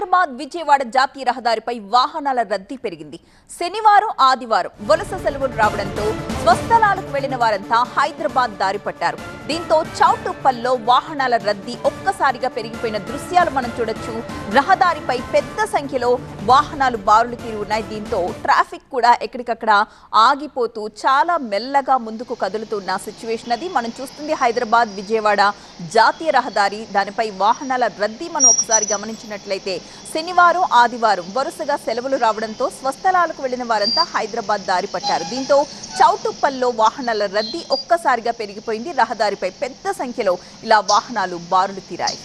హైదరాబాద్ విజయవాడ జాతీయ రహదారిపై వాహనాల రద్దీ పెరిగింది. శనివారం ఆదివారం వలస సెలవులు రావడంతో స్వస్థలాలకు వెళ్లిన వారంతా హైదరాబాద్ దారి పట్టారు. దీంతో చౌటుప్పల్లో వాహనాల రద్దీ ఒక్కసారిగా పెరిగిపోయిన దృశ్యాలు మనం చూడొచ్చు. రహదారిపై పెద్ద సంఖ్యలో వాహనాలు బారులు తీరి ఉన్నాయి. దీంతో ట్రాఫిక్ కూడా ఎక్కడికక్కడ ఆగిపోతూ చాలా మెల్లగా ముందుకు కదులుతున్న సిచ్యువేషన్ అది. మనం చూస్తుంది హైదరాబాద్ విజయవాడ జాతీయ రహదారి. దానిపై వాహనాల రద్దీ మనం ఒకసారి గమనించినట్లయితే శనివారం ఆదివారం వరుసగా సెలవులు రావడంతో స్వస్థలాలకు వెళ్లిన వారంతా హైదరాబాద్ దారి పట్టారు. దీంతో చౌటుప్పల్లో వాహనాల రద్దీ ఒక్కసారిగా పెరిగిపోయింది. రహదారిపై పెద్ద సంఖ్యలో ఇలా వాహనాలు బారులు తీరాయి.